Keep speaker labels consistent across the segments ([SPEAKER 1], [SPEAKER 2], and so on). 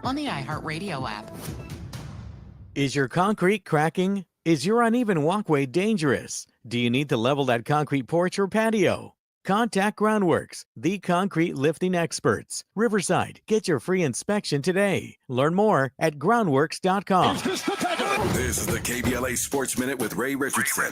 [SPEAKER 1] on the iHeartRadio app.
[SPEAKER 2] Is your concrete cracking? Is your uneven walkway dangerous? Do you need to level that concrete porch or patio? Contact Groundworks, the concrete lifting experts. Riverside, get your free inspection today. Learn more at groundworks.com.
[SPEAKER 3] This is the KBLA Sports Minute with Ray Richardson.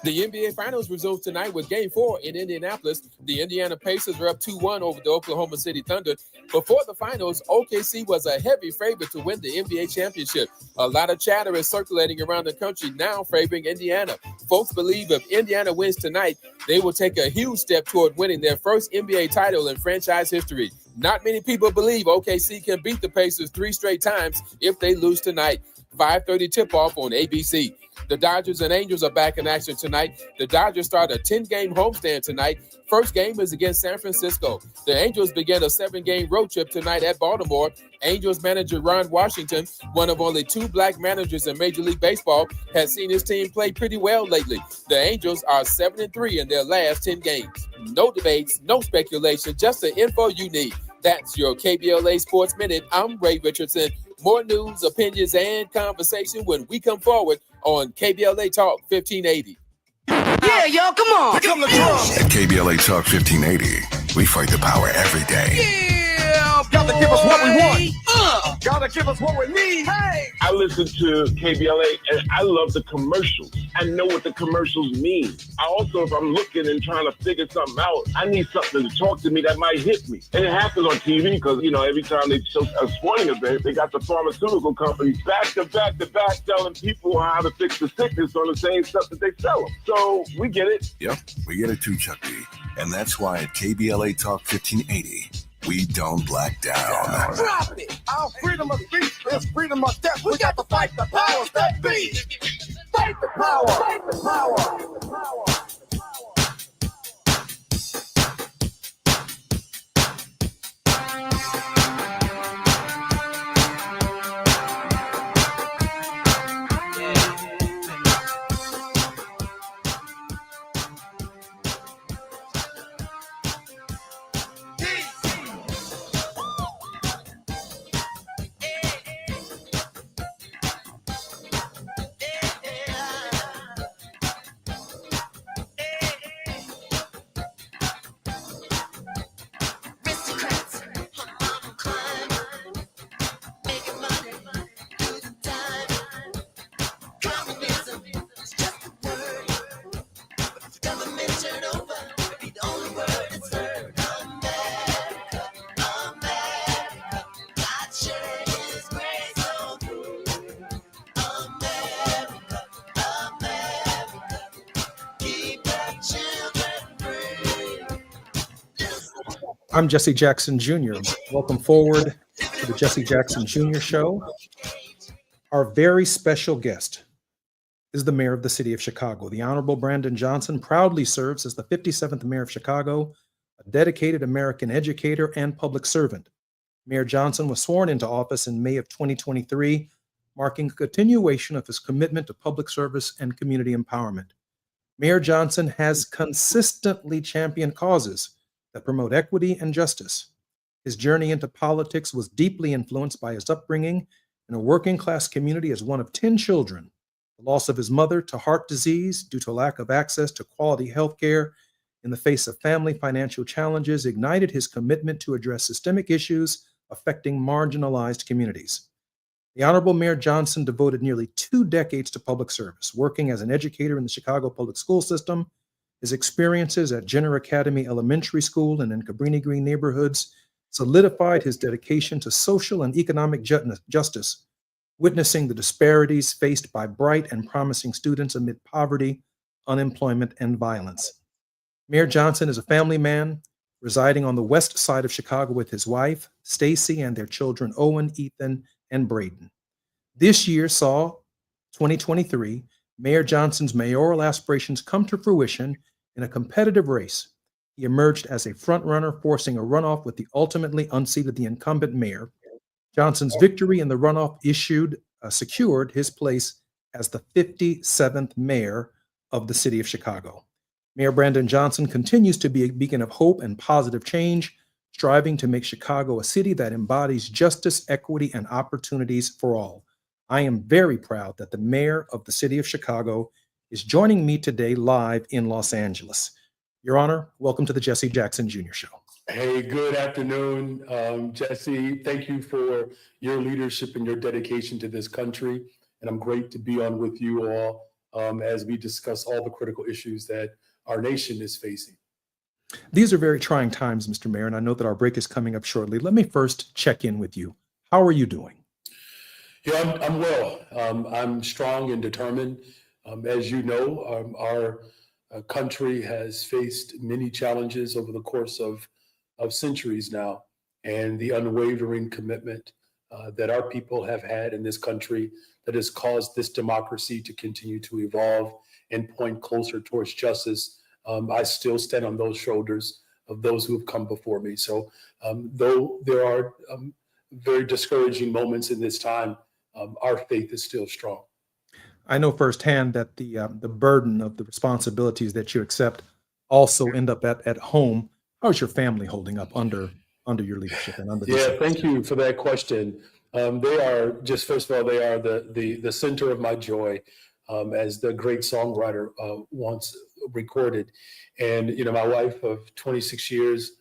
[SPEAKER 4] The NBA Finals resumes tonight with Game 4 in Indianapolis. The Indiana Pacers are up 2-1 over the Oklahoma City Thunder. Before the finals, OKC was a heavy favorite to win the NBA championship. A lot of chatter is circulating around the country now favoring Indiana. Folks believe if Indiana wins tonight, they will take a huge step toward winning their first NBA title in franchise history. Not many people believe OKC can beat the Pacers 3 straight times if they lose tonight. 5:30 tip-off on ABC. The Dodgers and Angels are back in action tonight. The Dodgers start a 10-game homestand tonight. First game is against San Francisco. The Angels begin a 7-game road trip tonight at Baltimore. Angels manager Ron Washington, one of only 2 black managers in Major League Baseball, has seen his team play pretty well lately. The Angels are 7-3 in their last 10 games. No debates, no speculation, just the info you need. That's your KBLA Sports Minute. I'm Ray Richardson. More news, opinions, and conversation when we come forward on KBLA Talk 1580.
[SPEAKER 5] Yeah, y'all, come on.
[SPEAKER 3] Pick up the drum. At KBLA Talk 1580, we fight the power every day.
[SPEAKER 5] Yeah,
[SPEAKER 6] gotta give us what we want. Gotta give us what we need. Hey.
[SPEAKER 7] I listen to KBLA and I love the commercials. I know what the commercials mean. I also, if I'm looking and trying to figure something out, I need something to talk to me that might hit me. And it happens on TV because, you know, every time they show a sporting event, they got the pharmaceutical companies back to back telling people how to fix the sickness on the same stuff that they sell them. So we get it.
[SPEAKER 3] Yep, we get it too, Chucky. And that's why at KBLA Talk 1580, we don't black down.
[SPEAKER 6] Drop it. Our freedom of speech is freedom of death. We got to fight the powers that be. Fight the power. Fight the power. Fight the power.
[SPEAKER 8] I'm Jesse Jackson Jr. Welcome forward to the Jesse Jackson Jr. Show. Our very special guest is the mayor of the city of Chicago. The Honorable Brandon Johnson proudly serves as the 57th mayor of Chicago, a dedicated American educator and public servant. Mayor Johnson was sworn into office in May of 2023, marking a continuation of his commitment to public service and community empowerment. Mayor Johnson has consistently championed causes that promote equity and justice. His journey into politics was deeply influenced by his upbringing in a working-class community as one of 10 children. The loss of his mother to heart disease due to lack of access to quality health care in the face of family financial challenges ignited his commitment to address systemic issues affecting marginalized communities. The Honorable Mayor Johnson devoted nearly 2 decades to public service, working as an educator in the Chicago public school system. His experiences at Jenner Academy Elementary School and in Cabrini Green neighborhoods solidified his dedication to social and economic justice, witnessing the disparities faced by bright and promising students amid poverty, unemployment, and violence. Mayor Johnson is a family man residing on the west side of Chicago with his wife, Stacy, and their children, Owen, Ethan, and Braden. This year saw, 2023, Mayor Johnson's mayoral aspirations come to fruition in a competitive race. He emerged as a frontrunner, forcing a runoff with the ultimately unseated the incumbent mayor. Johnson's victory in the runoff secured his place as the 57th mayor of the city of Chicago. Mayor Brandon Johnson continues to be a beacon of hope and positive change, striving to make Chicago a city that embodies justice, equity, and opportunities for all. I am very proud that the mayor of the city of Chicago is joining me today live in Los Angeles. Your Honor, welcome to the Jesse Jackson Jr. Show.
[SPEAKER 9] Hey, good afternoon, Jesse. Thank you for your leadership and your dedication to this country. And I'm great to be on with you all as we discuss all the critical issues that our nation is facing.
[SPEAKER 8] These are very trying times, Mr. Mayor, and I know that our break is coming up shortly. Let me first check in with you. How are you doing?
[SPEAKER 9] Yeah, I'm well. I'm strong and determined. As you know, our country has faced many challenges over the course of centuries now, and the unwavering commitment that our people have had in this country that has caused this democracy to continue to evolve and point closer towards justice. I still stand on those shoulders of those who have come before me. So though there are very discouraging moments in this time, our faith is still strong.
[SPEAKER 8] I know firsthand that the burden of the responsibilities that you accept also end up at home. How's your family holding up under your leadership and under?
[SPEAKER 9] Yeah, thank you for that question. They are just, first of all, they are the center of my joy, as the great songwriter once recorded. And you know, my wife of 26 years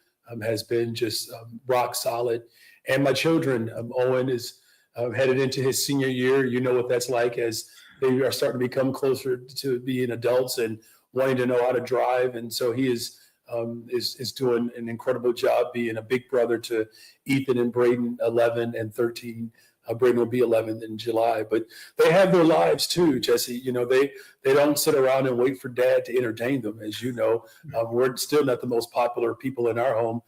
[SPEAKER 9] has been just rock solid, and my children. Owen is headed into his senior year. You know what that's like as they are starting to become closer to being adults and wanting to know how to drive. And so he is doing an incredible job being a big brother to Ethan and Braden, 11 and 13. Braden will be 11 in July, but they have their lives too, Jesse. You know, they don't sit around and wait for dad to entertain them. As you know, we're still not the most popular people in our home.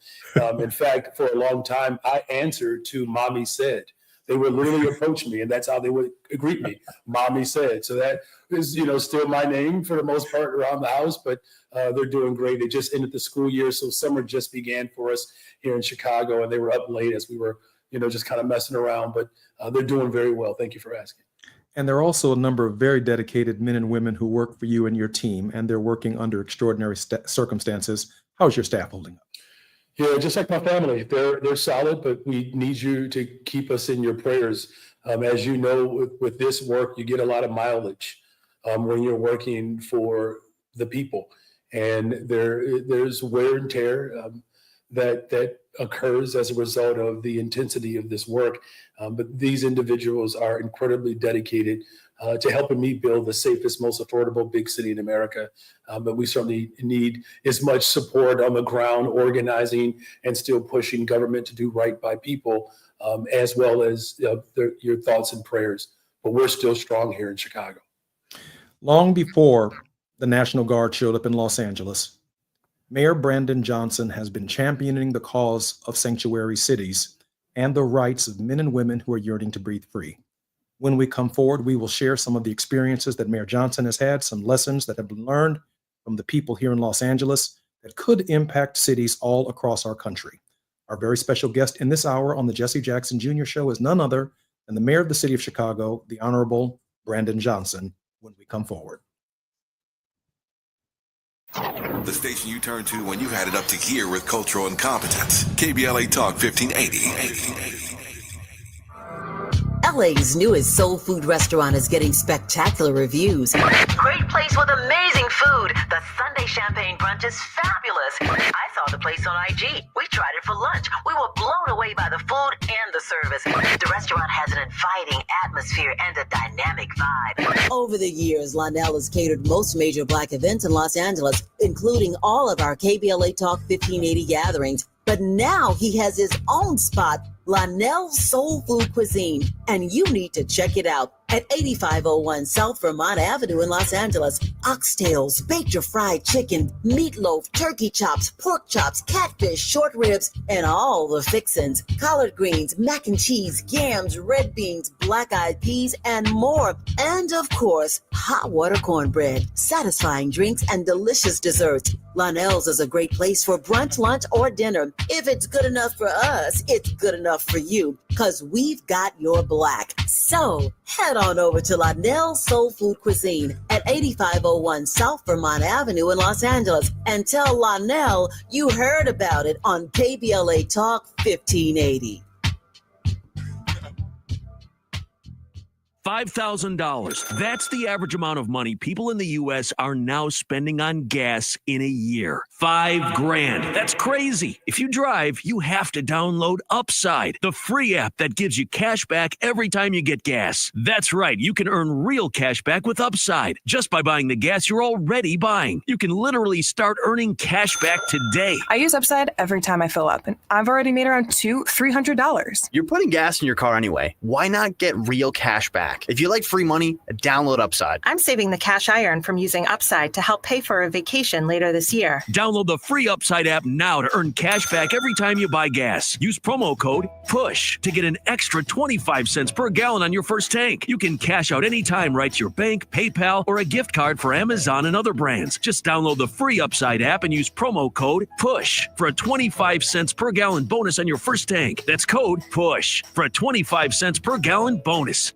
[SPEAKER 9] In fact, for a long time, I answered to Mommy Said. They would literally approach me, and that's how they would greet me. Mommy Said. So that is, you know, still my name for the most part around the house, but they're doing great. They just ended the school year, so summer just began for us here in Chicago, and they were up late as we were, you know, just kind of messing around, but they're doing very well. Thank you for asking.
[SPEAKER 8] And there are also a number of very dedicated men and women who work for you and your team, and they're working under extraordinary circumstances. How's your staff holding up?
[SPEAKER 9] Yeah, just like my family, they're solid, but we need you to keep us in your prayers. As you know, with this work, you get a lot of mileage when you're working for the people, and there's wear and tear that occurs as a result of the intensity of this work. But these individuals are incredibly dedicated to helping me build the safest, most affordable big city in America. But we certainly need as much support on the ground, organizing and still pushing government to do right by people, as well as your thoughts and prayers. But we're still strong here in Chicago.
[SPEAKER 8] Long before the National Guard showed up in Los Angeles, Mayor Brandon Johnson has been championing the cause of sanctuary cities and the rights of men and women who are yearning to breathe free. When we come forward, we will share some of the experiences that Mayor Johnson has had, some lessons that have been learned from the people here in Los Angeles that could impact cities all across our country. Our very special guest in this hour on the Jesse Jackson Jr. Show is none other than the mayor of the city of Chicago, the Honorable Brandon Johnson, when we come forward.
[SPEAKER 3] The station you turn to when you had it up to gear with cultural incompetence. KBLA Talk 1580.
[SPEAKER 10] LA's newest soul food restaurant is getting spectacular reviews. Great place with amazing food. The Sunday champagne brunch is fabulous. I saw the place on IG. We tried it for lunch. We were blown away by the food and the service. The restaurant has an inviting atmosphere and a dynamic vibe. Over the years, Lionel has catered most major Black events in Los Angeles, including all of our KBLA Talk 1580 gatherings. But now he has his own spot, Lionel's Soul Food Cuisine, and you need to check it out at 8501 South Vermont Avenue in Los Angeles. Oxtails, baked or fried chicken, meatloaf, turkey chops, pork chops, catfish, short ribs, and all the fixins. Collard greens, mac and cheese, yams, red beans, black-eyed peas, and more. And of course, hot water cornbread, satisfying drinks, and delicious desserts. Lionel's is a great place for brunch, lunch, or dinner. If it's good enough for us, it's good enough for you, because we've got your black. So head head on over to Lionel Soul Food Cuisine at 8501 South Vermont Avenue in Los Angeles and tell Lionel you heard about it on KBLA Talk 1580.
[SPEAKER 11] $5,000. That's the average amount of money people in the U.S. are now spending on gas in a year. $5,000. That's crazy. If you drive, you have to download Upside, the free app that gives you cash back every time you get gas. That's right. You can earn real cash back with Upside just by buying the gas you're already buying. You can literally start earning cash back today.
[SPEAKER 12] I use Upside every time I fill up, and I've already made around $300.
[SPEAKER 13] You're putting gas in your car anyway. Why not get real cash back? If you like free money, download Upside.
[SPEAKER 12] I'm saving the cash I earn from using Upside to help pay for a vacation later this year.
[SPEAKER 11] Download the free Upside app now to earn cash back every time you buy gas. Use promo code PUSH to get an extra 25 cents per gallon on your first tank. You can cash out anytime right to your bank, PayPal, or a gift card for Amazon and other brands. Just download the free Upside app and use promo code PUSH for a 25 cents per gallon bonus on your first tank. That's code PUSH for a 25 cents per gallon bonus.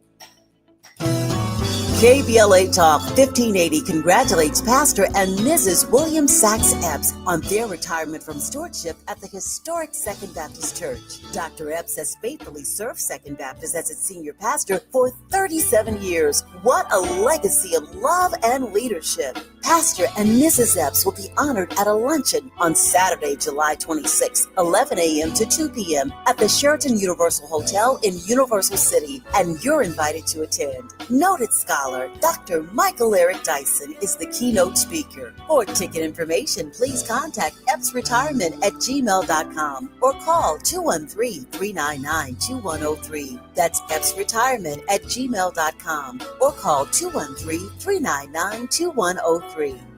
[SPEAKER 10] KBLA Talk 1580 congratulates Pastor and Mrs. William Sachs Epps on their retirement from stewardship at the historic Second Baptist Church. Dr. Epps has faithfully served Second Baptist as its senior pastor for 37 years. What a legacy of love and leadership. Pastor and Mrs. Epps will be honored at a luncheon on Saturday, July 26, 11 a.m. to 2 p.m. at the Sheraton Universal Hotel in Universal City, and you're invited to attend. Noted scholar Dr. Michael Eric Dyson is the keynote speaker. For ticket information, please contact epsretirement@gmail.com or call 213-399-2103. That's epsretirement@gmail.com or call 213-399-2103.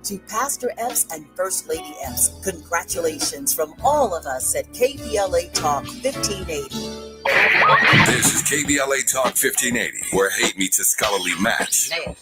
[SPEAKER 10] To Pastor Epps and First Lady Epps, congratulations from all of us at KBLA Talk 1580.
[SPEAKER 3] This is KBLA Talk 1580, where hate meets a scholarly match.
[SPEAKER 6] Hey!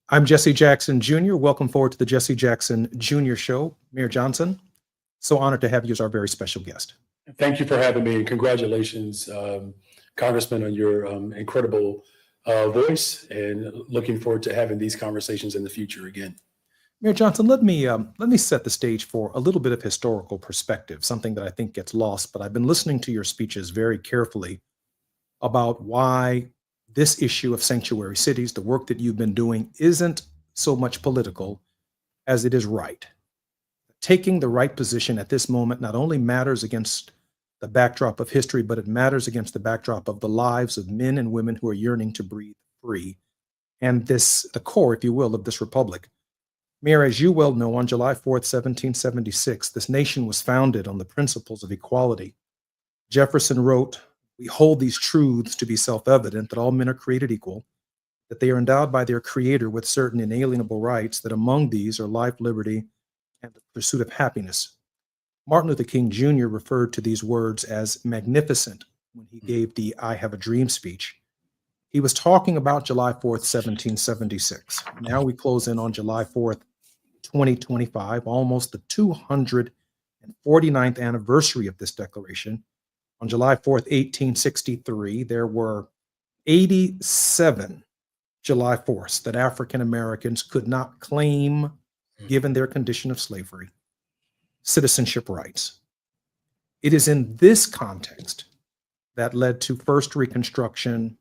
[SPEAKER 8] I'm Jesse Jackson Jr. Welcome forward to the Jesse Jackson Jr. Show. Mayor Johnson, so honored to have you as our very special guest.
[SPEAKER 9] Thank you for having me, and congratulations, Congressman, on your incredible voice, and looking forward to having these conversations in the future again.
[SPEAKER 8] Mayor Johnson, let me set the stage for a little bit of historical perspective, something that I think gets lost, but I've been listening to your speeches very carefully about why this issue of sanctuary cities, the work that you've been doing, isn't so much political as it is right. Taking the right position at this moment not only matters against the backdrop of history, but it matters against the backdrop of the lives of men and women who are yearning to breathe free. And the core, if you will, of this republic. Mayor, as you well know, on July 4th, 1776, this nation was founded on the principles of equality. Jefferson wrote, "We hold these truths to be self-evident, that all men are created equal, that they are endowed by their creator with certain inalienable rights, that among these are life, liberty, and the pursuit of happiness. Martin Luther King Jr. referred to these words as magnificent when he gave the I Have a Dream speech. He was talking about July 4th, 1776. Now we close in on July 4th, 2025, almost the 249th anniversary of this declaration. On July 4th, 1863, there were 87 July 4ths that African Americans could not claim, given their condition of slavery, citizenship rights. It is in this context that led to first Reconstruction,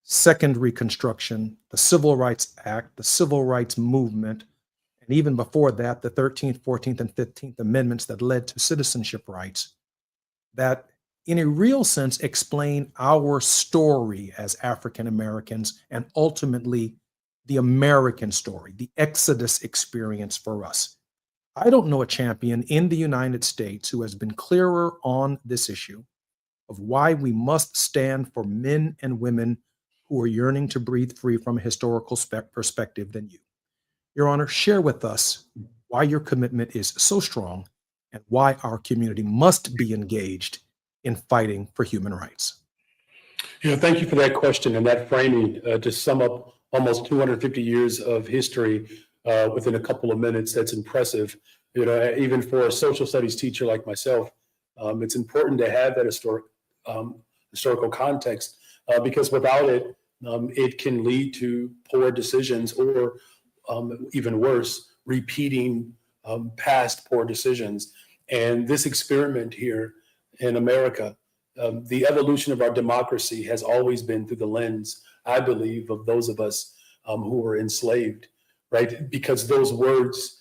[SPEAKER 8] second Reconstruction, the Civil Rights Act, the Civil Rights Movement, and even before that, the 13th, 14th, and 15th Amendments that led to citizenship rights that, in a real sense, explain our story as African Americans and ultimately the American story, the Exodus experience for us. I don't know a champion in the United States who has been clearer on this issue of why we must stand for men and women who are yearning to breathe free from a historical perspective than you. Your Honor, share with us why your commitment is so strong and why our community must be engaged in fighting for human rights.
[SPEAKER 9] Thank you for that question and that framing. To sum up almost 250 years of history within a couple of minutes, that's impressive. Even for a social studies teacher like myself, it's important to have that historical context because without it, it can lead to poor decisions or even worse, repeating past poor decisions. And this experiment here in America, the evolution of our democracy has always been through the lens, I believe, of those of us who were enslaved, right? Because those words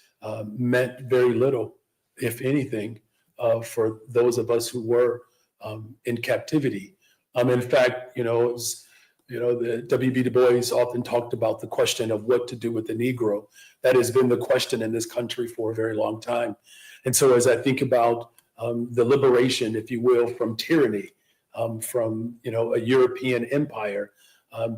[SPEAKER 9] meant very little, if anything, for those of us who were in captivity. In fact, the W.B. Du Bois often talked about the question of what to do with the Negro. That has been the question in this country for a very long time. And so as I think about the liberation, if you will, from tyranny, from a European empire,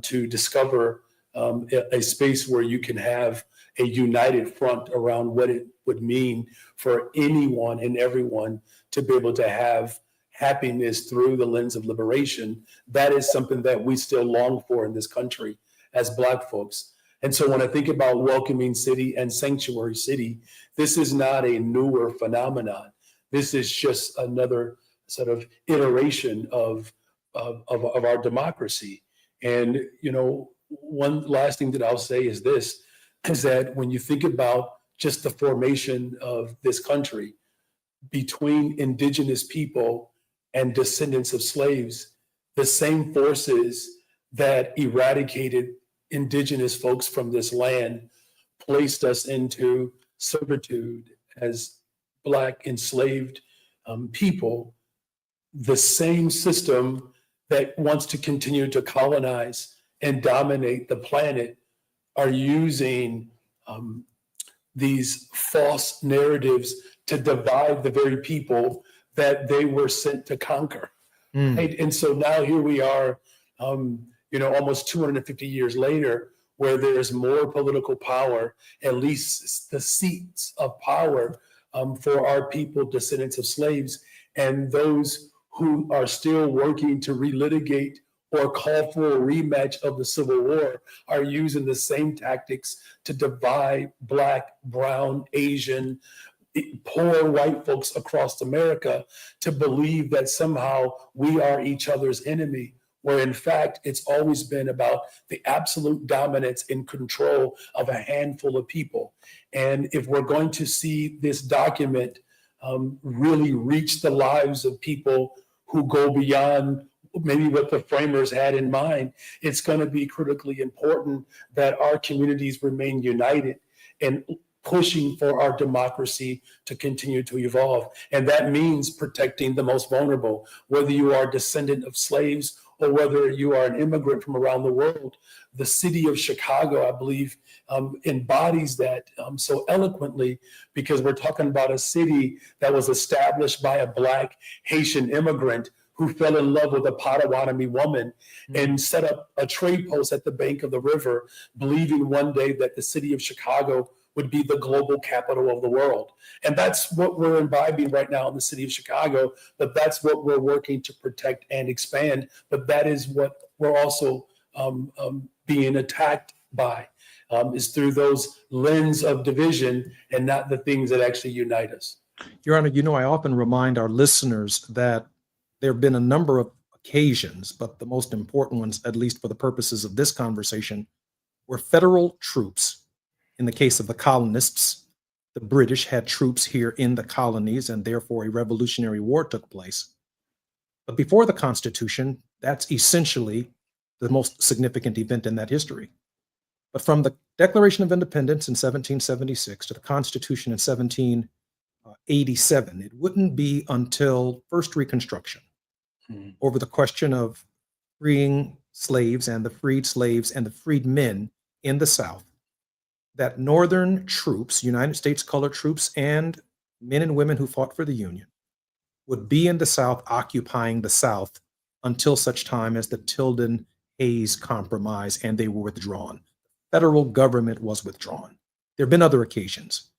[SPEAKER 9] to discover a space where you can have a united front around what it would mean for anyone and everyone to be able to have happiness through the lens of liberation, that is something that we still long for in this country as Black folks. And so when I think about welcoming city and sanctuary city, this is not a newer phenomenon. This is just another sort of iteration of our democracy. And, one last thing that I'll say is this, is that when you think about just the formation of this country between indigenous people and descendants of slaves, the same forces that eradicated indigenous folks from this land placed us into servitude as Black enslaved people. The same system that wants to continue to colonize and dominate the planet are using these false narratives to divide the very people that they were sent to conquer. Right? And so now here we are, almost 250 years later, where there's more political power, at least the seats of power for our people, descendants of slaves, and those who are still working to relitigate or call for a rematch of the Civil War are using the same tactics to divide Black, brown, Asian, poor white folks across America to believe that somehow we are each other's enemy, where in fact it's always been about the absolute dominance and control of a handful of people. And if we're going to see this document really reach the lives of people who go beyond maybe what the framers had in mind, it's going to be critically important that our communities remain united and pushing for our democracy to continue to evolve. And that means protecting the most vulnerable, whether you are a descendant of slaves or whether you are an immigrant from around the world. The city of Chicago, I believe, embodies that so eloquently, because we're talking about a city that was established by a Black Haitian immigrant who fell in love with a Potawatomi woman and set up a trade post at the bank of the river, believing one day that the city of Chicago would be the global capital of the world. And that's what we're imbibing right now in the city of Chicago, but that's what we're working to protect and expand. But that is what we're also being attacked by, is through those lens of division and not the things that actually unite us.
[SPEAKER 8] Your Honor, I often remind our listeners that there have been a number of occasions, but the most important ones, at least for the purposes of this conversation, where federal troops, in the case of the colonists, the British had troops here in the colonies, and therefore a Revolutionary War took place. But before the Constitution, that's essentially the most significant event in that history. But from the Declaration of Independence in 1776 to the Constitution in 1787, it wouldn't be until first Reconstruction, over the question of freeing slaves and the freedmen in the South, that Northern troops, United States colored troops, and men and women who fought for the Union would be in the South, occupying the South until such time as the Tilden-Hayes Compromise, and they were withdrawn. Federal government was withdrawn. There have been other occasions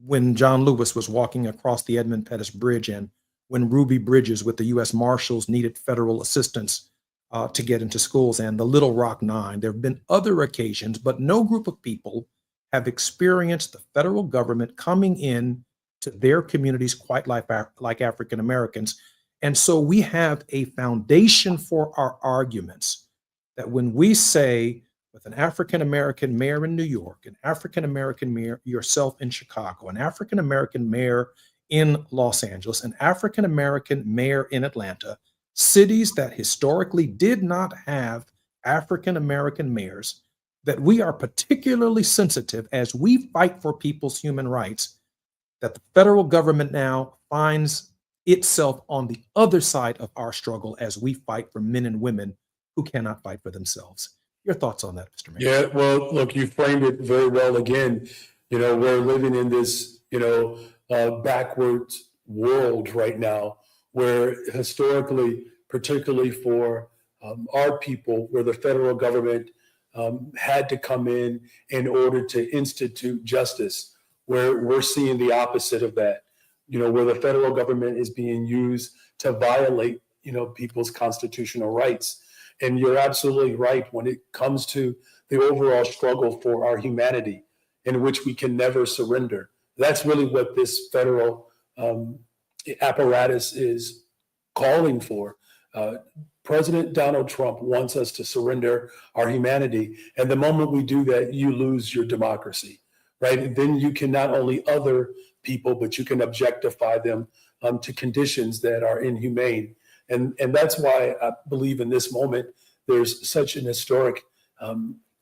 [SPEAKER 8] when John Lewis was walking across the Edmund Pettus Bridge, and when Ruby Bridges with the U.S. Marshals needed federal assistance to get into schools, and the Little Rock Nine. There have been other occasions, but no group of people have experienced the federal government coming in to their communities quite like African Americans. And so we have a foundation for our arguments that when we say, with an African American mayor in New York, an African American mayor yourself in Chicago, an African American mayor in Los Angeles, an African American mayor in Atlanta, cities that historically did not have African American mayors, that we are particularly sensitive as we fight for people's human rights, that the federal government now finds itself on the other side of our struggle as we fight for men and women who cannot fight for themselves. Your thoughts on that, Mr. Mayor?
[SPEAKER 9] Yeah, well, look, you framed it very well again. We're living in this, backwards world right now where historically, particularly for our people, where the federal government had to come in order to institute justice, where we're seeing the opposite of that, where the federal government is being used to violate, people's constitutional rights. And you're absolutely right when it comes to the overall struggle for our humanity, in which we can never surrender. That's really what this federal apparatus is calling for. President Donald Trump wants us to surrender our humanity. And the moment we do that, you lose your democracy, right? And then you can not only other people, but you can objectify them to conditions that are inhumane. And that's why I believe in this moment, there's such an historic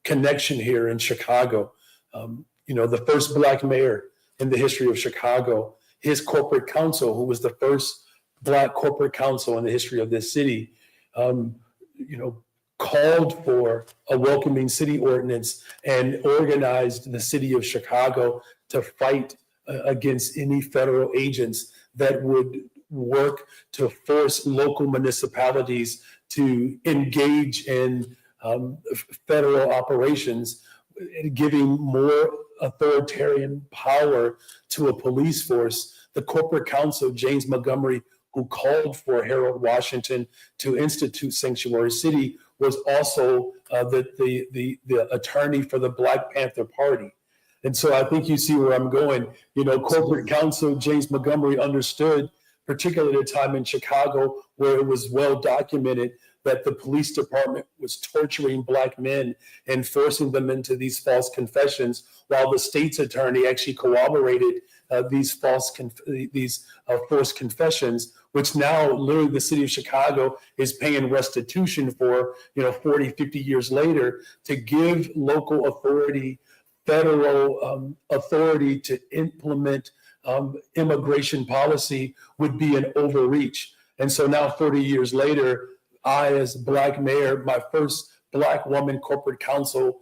[SPEAKER 9] connection here in Chicago. The first Black mayor in the history of Chicago, his corporate council, who was the first Black corporate council in the history of this city, called for a welcoming city ordinance and organized the city of Chicago to fight against any federal agents that would work to force local municipalities to engage in federal operations, giving more authoritarian power to a police force. The corporate counsel, James Montgomery, who called for Harold Washington to institute Sanctuary City, was also the attorney for the Black Panther Party. And so I think you see where I'm going. Corporate counsel James Montgomery understood, particularly at a time in Chicago where it was well documented that the police department was torturing Black men and forcing them into these false confessions, while the state's attorney actually corroborated these forced confessions, which now literally the city of Chicago is paying restitution for, 40, 50 years later, to give local authority, federal authority to implement immigration policy would be an overreach. And so now 40 years later, I, as Black mayor, my first Black woman corporate counsel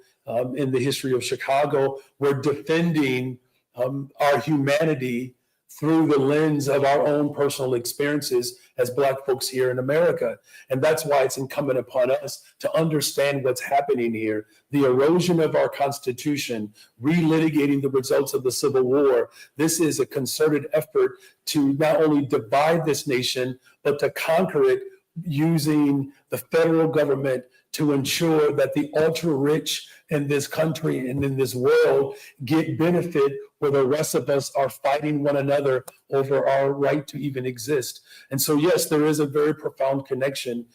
[SPEAKER 9] in the history of Chicago, we're defending our humanity through the lens of our own personal experiences as Black folks here in America. And that's why it's incumbent upon us to understand what's happening here. The erosion of our Constitution, relitigating the results of the Civil War. This is a concerted effort to not only divide this nation, but to conquer it using the federal government to ensure that the ultra rich in this country and in this world get benefit where the rest of us are fighting one another over our right to even exist. And so, yes, there is a very profound connection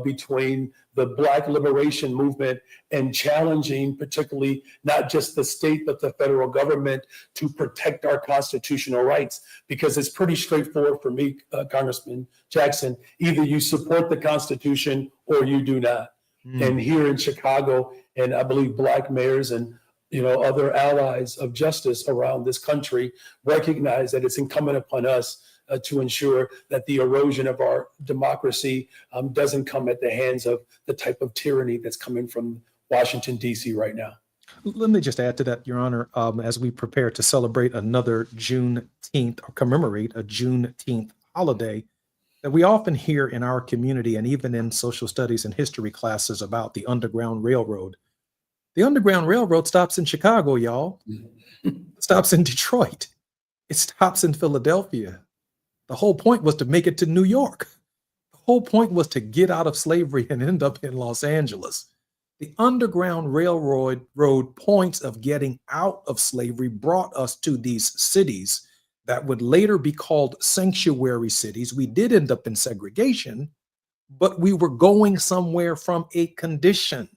[SPEAKER 9] between the Black liberation movement and challenging particularly not just the state, but the federal government to protect our constitutional rights. Because it's pretty straightforward for me, Congressman Jackson, either you support the Constitution or you do not. And here in Chicago, and I believe Black mayors and other allies of justice around this country recognize that it's incumbent upon us to ensure that the erosion of our democracy doesn't come at the hands of the type of tyranny that's coming from Washington, D.C. right now.
[SPEAKER 8] Let me just add to that, Your Honor, as we prepare to celebrate another Juneteenth or commemorate a Juneteenth holiday, that we often hear in our community and even in social studies and history classes about the Underground Railroad. The Underground Railroad stops in Chicago, y'all. It stops in Detroit. It stops in Philadelphia. The whole point was to make it to New York. The whole point was to get out of slavery and end up in Los Angeles. The Underground Railroad points of getting out of slavery brought us to these cities that would later be called sanctuary cities. We did end up in segregation, but we were going somewhere from a condition.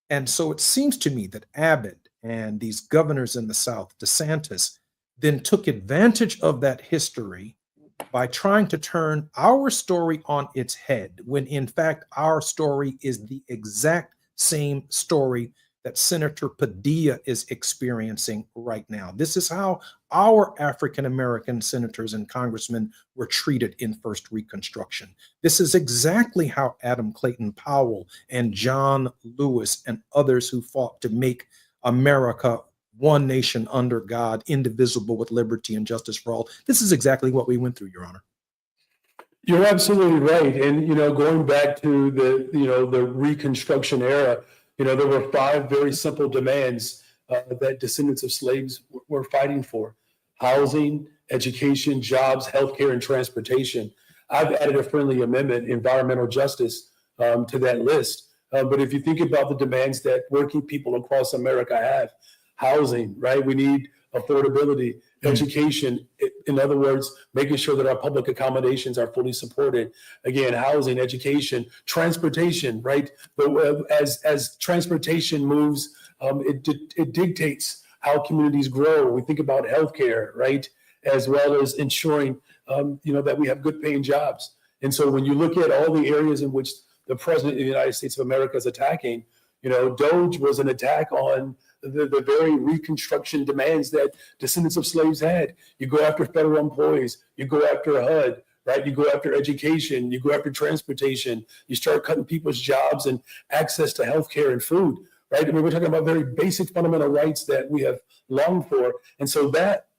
[SPEAKER 8] And so it seems to me that Abbott and these governors in the South, DeSantis, then took advantage of that history by trying to turn our story on its head, when in fact our story is the exact same story that Senator Padilla is experiencing right now. This is how our African-American senators and congressmen were treated in first Reconstruction. This is exactly how Adam Clayton Powell and John Lewis and others who fought to make America one nation under God, indivisible with liberty and justice for all. This is exactly what we went through, Your Honor.
[SPEAKER 9] You're absolutely right. And, going back to the Reconstruction era, there were 5 very simple demands that descendants of slaves were fighting for: housing, education, jobs, healthcare, and transportation. I've added a friendly amendment, environmental justice, to that list. But if you think about the demands that working people across America have, housing, right? We need affordability, education. In other words, making sure that our public accommodations are fully supported. Again, housing, education, transportation, right? But as transportation moves, it dictates how communities grow. We think about healthcare, right? As well as ensuring, that we have good paying jobs. And so when you look at all the areas in which the president of the United States of America is attacking, DOGE was an attack on the very Reconstruction demands that descendants of slaves had. You go after federal employees, you go after HUD, right? You go after education, you go after transportation, you start cutting people's jobs and access to healthcare and food, right? I mean, we're talking about very basic fundamental rights that we have longed for. And so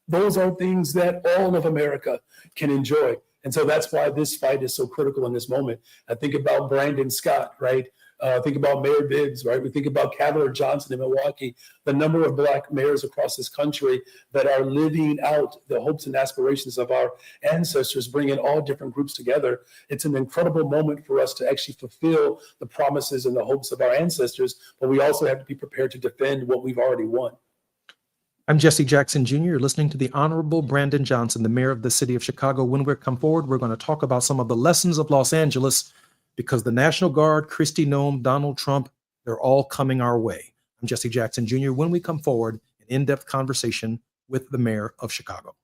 [SPEAKER 9] those are things that all of America can enjoy. And so that's why this fight is so critical in this moment. I think about Brandon Scott, right? Think about Mayor Bibbs, right? We think about Cavalier Johnson in Milwaukee, the number of Black mayors across this country that are living out the hopes and aspirations of our ancestors, bringing all different groups together. It's an incredible moment for us to actually fulfill the promises and the hopes of our ancestors, but we also have to be prepared to defend what we've already won.
[SPEAKER 8] I'm Jesse Jackson Jr. You're listening to the Honorable Brandon Johnson, the mayor of the city of Chicago. When we come forward, we're going to talk about some of the lessons of Los Angeles, because the National Guard, Kristi Noem, Donald Trump, they're all coming our way. I'm Jesse Jackson Jr. When we come forward, an in-depth conversation with the mayor of Chicago.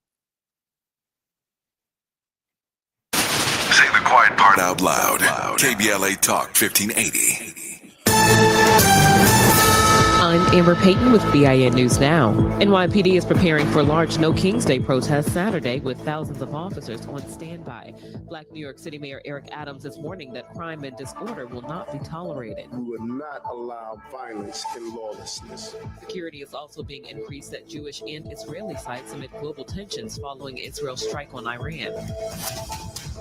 [SPEAKER 3] Say the quiet part out loud. KBLA Talk 1580.
[SPEAKER 14] I'm Amber Payton with BIN News Now. NYPD is preparing for large No Kings Day protests Saturday with thousands of officers on standby. Black New York City Mayor Eric Adams is warning that crime and disorder will not be tolerated.
[SPEAKER 15] We will not allow violence and lawlessness.
[SPEAKER 14] Security is also being increased at Jewish and Israeli sites amid global tensions following Israel's strike on Iran.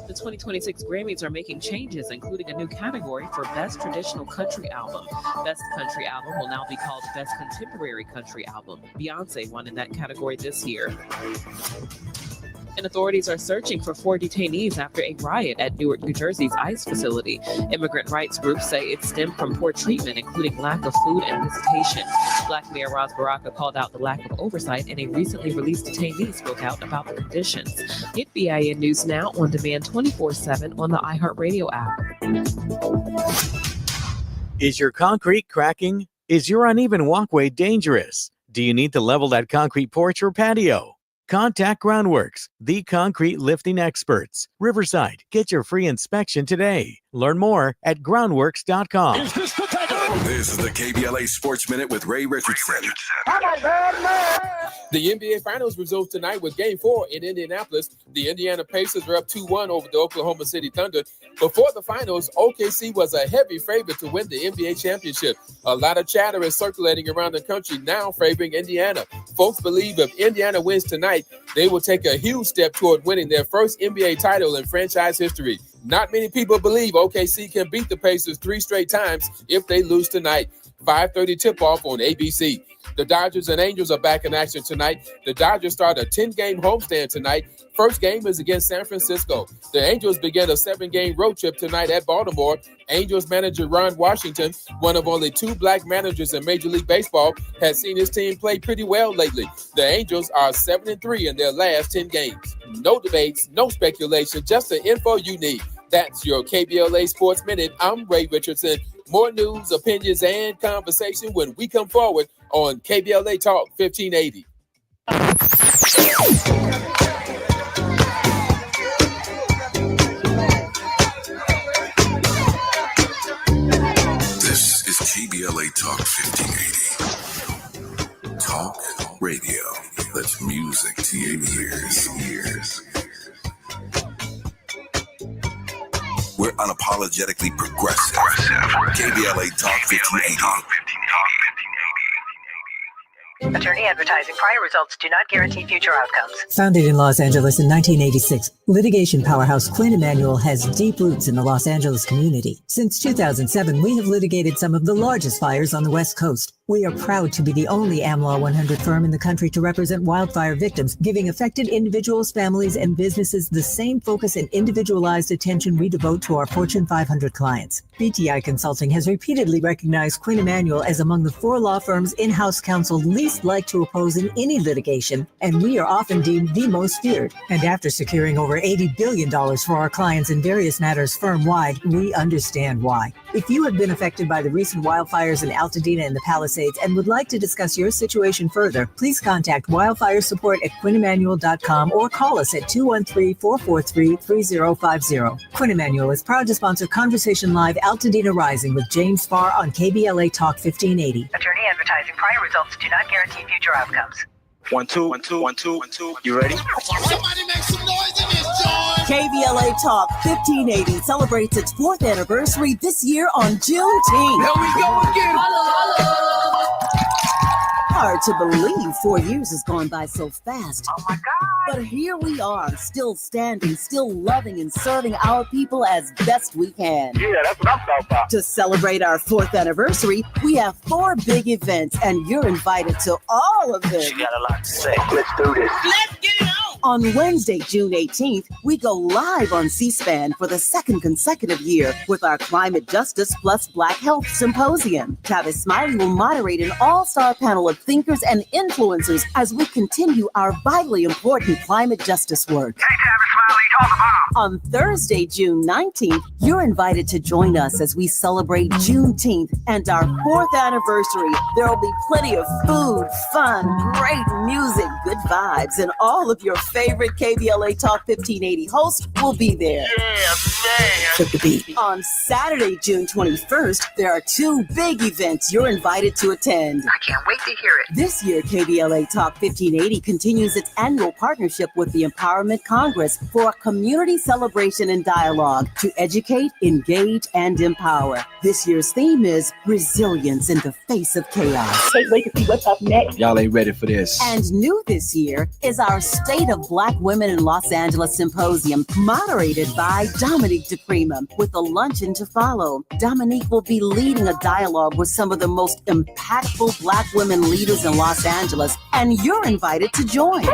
[SPEAKER 14] The 2026 Grammys are making changes, including a new category for Best Traditional Country Album. Best Country Album will now be called Best Contemporary Country Album. Beyonce won in that category this year. And authorities are searching for 4 detainees after a riot at Newark, New Jersey's ICE facility. Immigrant rights groups say it stemmed from poor treatment, including lack of food and visitation. Black Mayor Ras Baraka called out the lack of oversight, and a recently released detainee spoke out about the conditions. Get BIN News Now on demand 24/7 on the iHeartRadio app.
[SPEAKER 2] Is your concrete cracking? Is your uneven walkway dangerous? Do you need to level that concrete porch or patio? Contact Groundworks, the concrete lifting experts. Riverside, get your free inspection today. Learn more at groundworks.com.
[SPEAKER 3] This is the KBLA Sports Minute with Ray Richardson.
[SPEAKER 4] The NBA Finals resumes tonight with Game 4 in Indianapolis. The Indiana Pacers are up 2-1 over the Oklahoma City Thunder. Before the finals, OKC was a heavy favorite to win the NBA championship. A lot of chatter is circulating around the country now favoring Indiana. Folks believe if Indiana wins tonight, they will take a huge step toward winning their first NBA title in franchise history. Not many people believe OKC can beat the Pacers 3 straight times if they lose tonight. 5:30 tip-off on ABC. The Dodgers and Angels are back in action tonight. The Dodgers start a 10-game homestand tonight. First game is against San Francisco. The Angels begin a 7-game road trip tonight at Baltimore. Angels manager Ron Washington, one of only 2 black managers in Major League Baseball, has seen his team play pretty well lately. The Angels are 7-3 in their last 10 games. No debates, no speculation, just the info you need. That's your KBLA Sports Minute. I'm Ray Richardson. More news, opinions, and conversation when we come forward on KBLA Talk 1580.
[SPEAKER 3] This is KBLA Talk 1580. Talk radio. That's music to your ears. We're unapologetically progressive. KBLA Talk 1580.
[SPEAKER 10] Attorney advertising. Prior results do not guarantee future outcomes.
[SPEAKER 16] Founded in Los Angeles in 1986, litigation powerhouse Quinn Emanuel has deep roots in the Los Angeles community. Since 2007, we have litigated some of the largest fires on the West Coast. We are proud to be the only AmLaw 100 firm in the country to represent wildfire victims, giving affected individuals, families, and businesses the same focus and individualized attention we devote to our Fortune 500 clients. BTI Consulting has repeatedly recognized Quinn Emanuel as among the 4 law firms in-house counsel least likely to oppose in any litigation, and we are often deemed the most feared. And after securing over $80 billion for our clients in various matters firm-wide, we understand why. If you have been affected by the recent wildfires in Altadena and the Palisades and would like to discuss your situation further, please contact wildfire support at QuinnEmanuel.com or call us at 213-443-3050. Quinn Emanuel is proud to sponsor Conversation Live Altadena Rising with James Farr on KBLA Talk 1580.
[SPEAKER 10] Attorney advertising. Prior results do not guarantee future outcomes.
[SPEAKER 17] 1 2 1 2 1 2 1 2. You ready?
[SPEAKER 6] Somebody make some noise in this joint.
[SPEAKER 18] KBLA Talk 1580 celebrates its 4th anniversary this year on Juneteenth.
[SPEAKER 6] Here we go again.
[SPEAKER 18] Hard to believe 4 years has gone by so fast.
[SPEAKER 10] Oh my God.
[SPEAKER 18] But here we are, still standing, still loving and serving our people as best we can.
[SPEAKER 6] Yeah, that's what I'm talking about.
[SPEAKER 18] To celebrate our 4th anniversary, we have 4 big events, and you're invited to all of them.
[SPEAKER 17] She got a lot to say.
[SPEAKER 6] Let's do this.
[SPEAKER 18] Let's get it on! On Wednesday, June 18th, we go live on C-SPAN for the 2nd consecutive year with our Climate Justice Plus Black Health Symposium. Tavis Smiley will moderate an all-star panel of thinkers and influencers as we continue our vitally important climate justice work.
[SPEAKER 6] Hey, Tavis Smiley, talk about.
[SPEAKER 18] On Thursday, June 19th, you're invited to join us as we celebrate Juneteenth and our 4th anniversary. There will be plenty of food, fun, great music, good vibes, and all of your favorite KBLA Talk 1580 hosts will be there.
[SPEAKER 6] Yeah, man.
[SPEAKER 18] Skip the beat. On Saturday, June 21st, there are two big events you're invited to attend.
[SPEAKER 10] I can't wait to hear it.
[SPEAKER 18] This year, KBLA Talk 1580 continues its annual partnership with the Empowerment Congress for a community celebration and dialogue to educate, engage, and empower. This year's theme is resilience in the face of chaos.
[SPEAKER 6] Can't wait to see what's up next.
[SPEAKER 19] Y'all ain't ready for this.
[SPEAKER 18] And new this year is our State of Black Women in Los Angeles Symposium, moderated by Dominique DePrima, with a luncheon to follow. Dominique will be leading a dialogue with some of the most impactful Black women leaders in Los Angeles, and you're invited to join.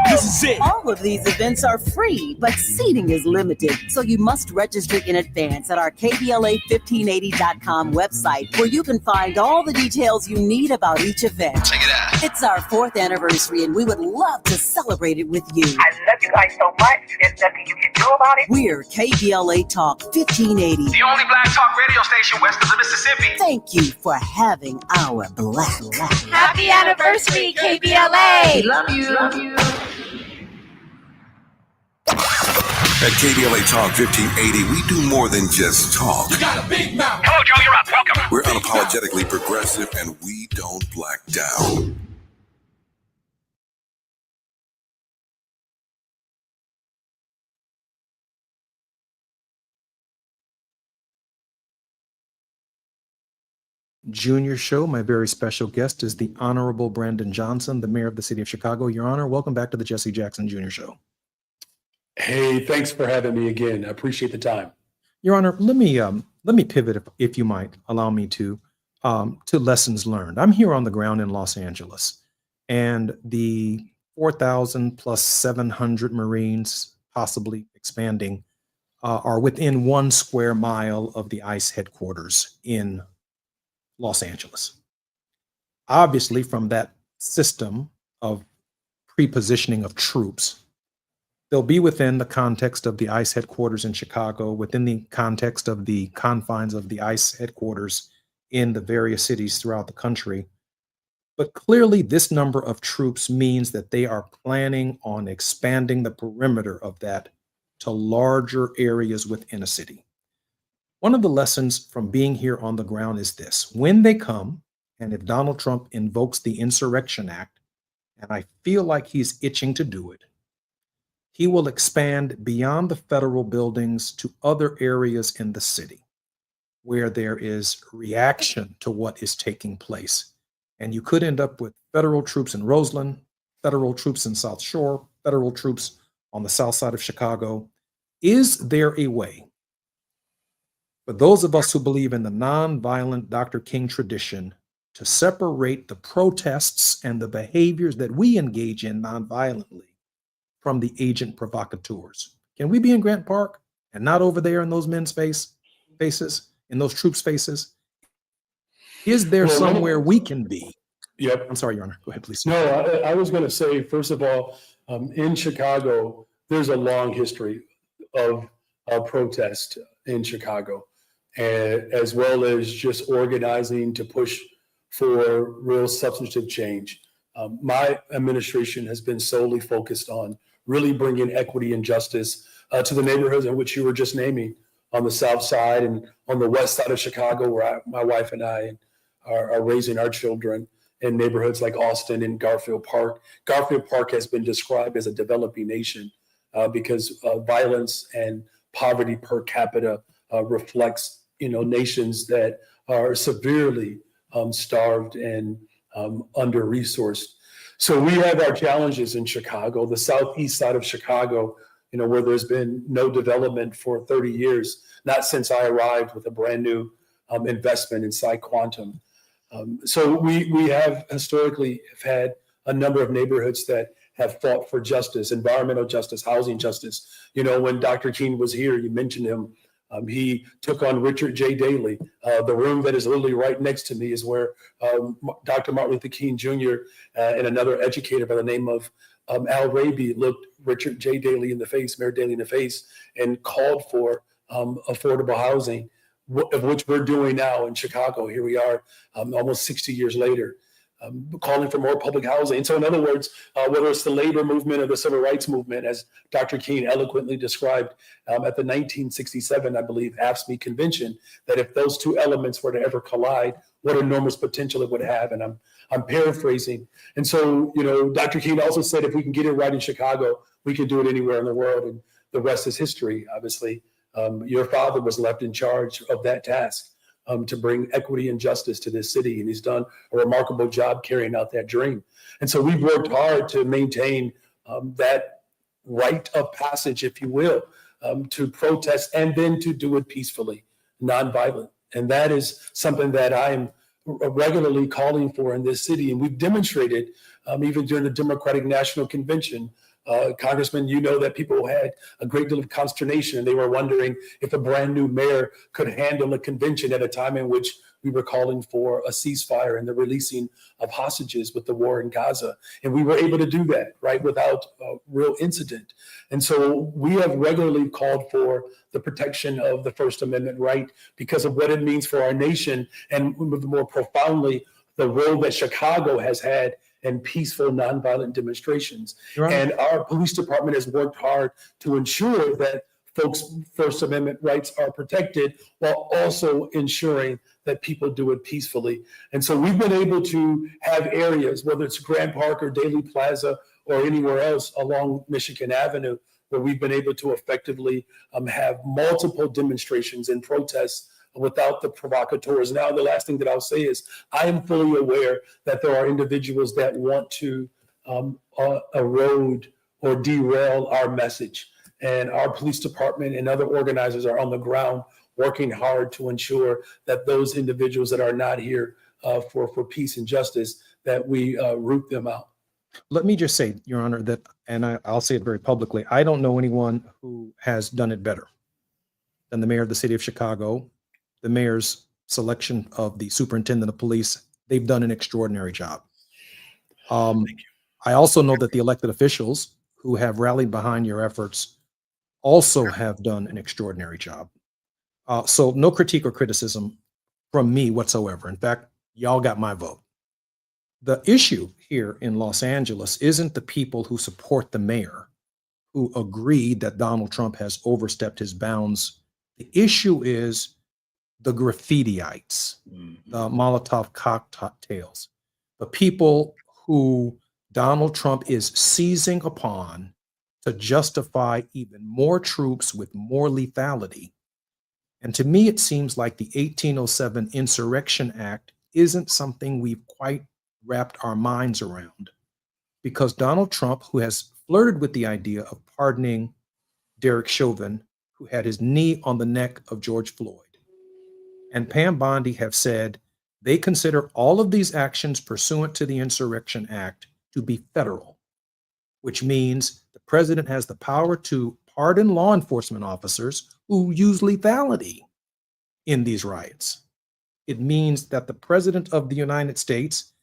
[SPEAKER 19] This is it.
[SPEAKER 18] All of these events are free, but seating is limited, so you must register in advance at our KBLA1580.com website, where you can find all the details you need about each event.
[SPEAKER 17] Check it out.
[SPEAKER 18] It's our 4th anniversary, and we would love to celebrate it with you.
[SPEAKER 6] I love you guys so much. There's nothing you can do about it.
[SPEAKER 18] We're KBLA Talk 1580.
[SPEAKER 17] The only black talk radio station west of the Mississippi.
[SPEAKER 18] Thank you for having our black.
[SPEAKER 20] Happy anniversary, KBLA.
[SPEAKER 17] Love you. Love you.
[SPEAKER 3] At KBLA Talk 1580, we do more than just talk.
[SPEAKER 17] You got a big mouth. Hello, Joe. You're up. Welcome.
[SPEAKER 3] We're unapologetically progressive, and we don't black down.
[SPEAKER 8] Junior Show. My very special guest is the Honorable Brandon Johnson, the Mayor of the City of Chicago. Your Honor, welcome back to the Jesse Jackson Jr. Show.
[SPEAKER 9] Hey, thanks for having me again. I appreciate the time.
[SPEAKER 8] Your Honor, let me pivot, if you might allow me to lessons learned. I'm here on the ground in Los Angeles, and the 4,000 plus 700 Marines, possibly expanding, are within 1 square mile of the ICE headquarters in Los Angeles. Obviously, from that system of pre-positioning of troops, they'll be within the context of the ICE headquarters in Chicago, within the context of the confines of the ICE headquarters in the various cities throughout the country. But clearly, this number of troops means that they are planning on expanding the perimeter of that to larger areas within a city. One of the lessons from being here on the ground is this: when they come, and if Donald Trump invokes the Insurrection Act, and I feel like he's itching to do it, he will expand beyond the federal buildings to other areas in the city where there is reaction to what is taking place. And you could end up with federal troops in Roseland, federal troops in South Shore, federal troops on the south side of Chicago. Is there a way for those of us who believe in the nonviolent Dr. King tradition to separate the protests and the behaviors that we engage in nonviolently from the agent provocateurs? Can we be in Grant Park and not over there in those men's faces, in those troops' faces? Is there somewhere we can be?
[SPEAKER 9] Yep.
[SPEAKER 8] I'm sorry, Your Honor. Go ahead, please.
[SPEAKER 9] No, I was going to say, first of all, in Chicago, there's a long history of protest in Chicago, and as well as just organizing to push for real substantive change. My administration has been solely focused on really bringing equity and justice to the neighborhoods in which you were just naming, on the south side and on the west side of Chicago, where my wife and I are raising our children, in neighborhoods like Austin and Garfield Park. Garfield Park has been described as a developing nation because
[SPEAKER 21] violence and poverty per capita reflects, nations that are severely starved and under-resourced. So we have our challenges in Chicago, the southeast side of Chicago, where there's been no development for 30 years, not since I arrived with a brand new investment in PsiQuantum. So we have historically had a number of neighborhoods that have fought for justice, environmental justice, housing justice. When Dr. King was here, you mentioned him. He took on Richard J. Daley. The room that is literally right next to me is where Dr. Martin Luther King Jr. And another educator by the name of Al Raby looked Richard J. Daley in the face, Mayor Daley in the face, and called for affordable housing, of which we're doing now in Chicago. Here we are, almost 60 years later. calling for more public housing. And so in other words, whether it's the labor movement or the civil rights movement, as Dr. King eloquently described at the 1967, I believe, AFSCME convention, that if those two elements were to ever collide, what enormous potential it would have. And I'm paraphrasing. And so, Dr. King also said, if we can get it right in Chicago, we can do it anywhere in the world. And the rest is history, obviously. Your father was left in charge of that task. To bring equity and justice to this city. And he's done a remarkable job carrying out that dream. And so we've worked hard to maintain that rite of passage, if you will, to protest and then to do it peacefully, nonviolent. And that is something that I am regularly calling for in this city. And we've demonstrated even during the Democratic National Convention. Congressman, you know that people had a great deal of consternation, and they were wondering if a brand new mayor could handle a convention at a time in which we were calling for a ceasefire and the releasing of hostages with the war in Gaza. And we were able to do that, right, without real incident. And so we have regularly called for the protection of the First Amendment right because of what it means for our nation, and more profoundly, the role that Chicago has had and peaceful nonviolent demonstrations. Right. And our police department has worked hard to ensure that folks' First Amendment rights are protected while also ensuring that people do it peacefully. And so we've been able to have areas, whether it's Grand Park or Daley Plaza or anywhere else along Michigan Avenue, where we've been able to effectively have multiple demonstrations and protests without the provocateurs. Now, the last thing that I'll say is I am fully aware that there are individuals that want to erode or derail our message. And our police department and other organizers are on the ground working hard to ensure that those individuals that are not here for peace and justice, that we root them out.
[SPEAKER 8] Let me just say, Your Honor, that, and I'll say it very publicly, I don't know anyone who has done it better than the mayor of the city of Chicago. The mayor's selection of the superintendent of police, they've done an extraordinary job. I also know that the elected officials who have rallied behind your efforts also have done an extraordinary job. So no critique or criticism from me whatsoever. In fact, y'all got my vote. The issue here in Los Angeles isn't the people who support the mayor, who agree that Donald Trump has overstepped his bounds. The issue is the graffitiites, the Molotov cocktails, the people who Donald Trump is seizing upon to justify even more troops with more lethality. And to me, it seems like the 1807 Insurrection Act isn't something we've quite wrapped our minds around, because Donald Trump, who has flirted with the idea of pardoning Derek Chauvin, who had his knee on the neck of George Floyd, and Pam Bondi have said they consider all of these actions pursuant to the Insurrection Act to be federal, which means the president has the power to pardon law enforcement officers who use lethality in these riots. It means that the president of the United States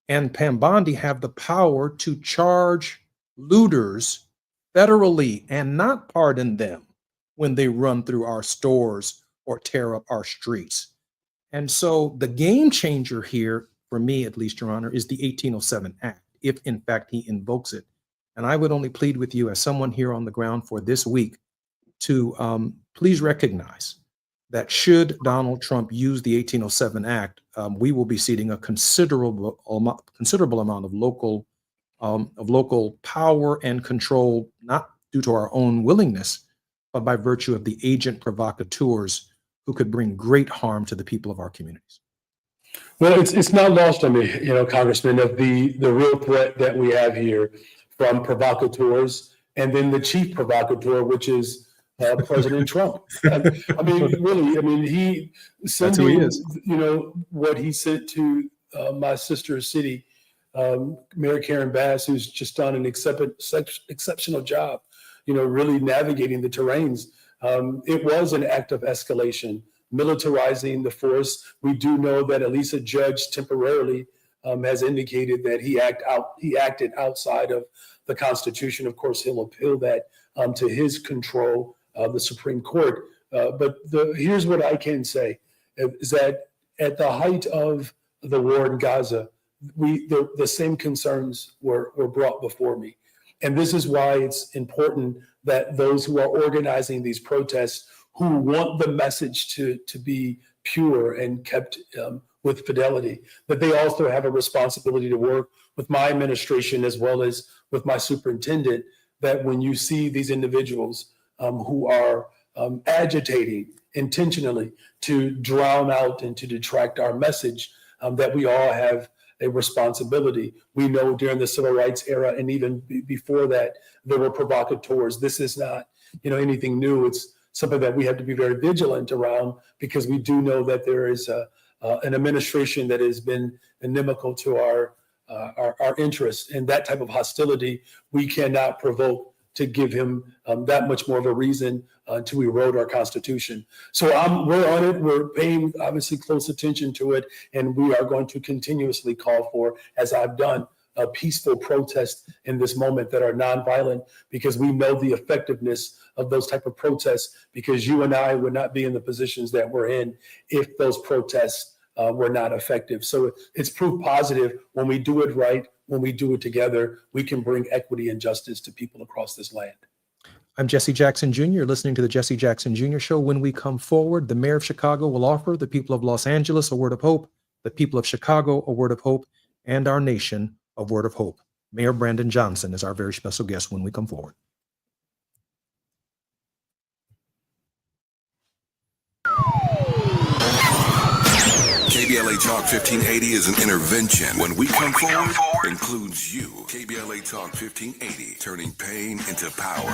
[SPEAKER 8] and Pam Bondi have the power to charge looters federally and not pardon them when they run through our stores or tear up our streets. And so the game changer here, for me at least, Your Honor, is the 1807 Act, if in fact he invokes it. And I would only plead with you as someone here on the ground for this week to please recognize that should Donald Trump use the 1807 Act, we will be ceding a considerable amount of local power and control, not due to our own willingness, but by virtue of the agent provocateurs who could bring great harm to the people of our communities.
[SPEAKER 21] Well, it's not lost on me, Congressman, of the real threat that we have here from provocateurs, and then the chief provocateur, which is President Trump. I mean, really, he sending, what he sent to my sister city, Mayor Karen Bass, who's just done an exceptional job, really navigating the terrains. It was an act of escalation, militarizing the force. We do know that at least a judge temporarily has indicated that he acted outside of the Constitution. Of course, he'll appeal that to his control, the Supreme Court. But here's what I can say, is that at the height of the war in Gaza, the same concerns were brought before me. And this is why it's important that those who are organizing these protests, who want the message to be pure and kept with fidelity, that they also have a responsibility to work with my administration as well as with my superintendent, that when you see these individuals who are agitating intentionally to drown out and to detract our message, that we all have a responsibility. We know during the civil rights era and even before that, there were provocateurs. This is not, anything new. It's something that we have to be very vigilant around, because we do know that there is an administration that has been inimical to our interests, and that type of hostility we cannot provoke to give him that much more of a reason to erode our Constitution. So we're on it. We're paying obviously close attention to it, and we are going to continuously call for, as I've done, a peaceful protest in this moment that are nonviolent, because we know the effectiveness of those type of protests, because you and I would not be in the positions that we're in if those protests were not effective. So it's proof positive when we do it right, when we do it together, we can bring equity and justice to people across this land.
[SPEAKER 8] I'm Jesse Jackson Jr. You're listening to the Jesse Jackson Jr. Show. When we come forward, the mayor of Chicago will offer the people of Los Angeles a word of hope, the people of Chicago a word of hope, and our nation a word of hope. Mayor Brandon Johnson is our very special guest when we come forward.
[SPEAKER 3] KBLA Talk 1580 is an intervention. When we come forward, includes you. KBLA Talk 1580, turning pain into power.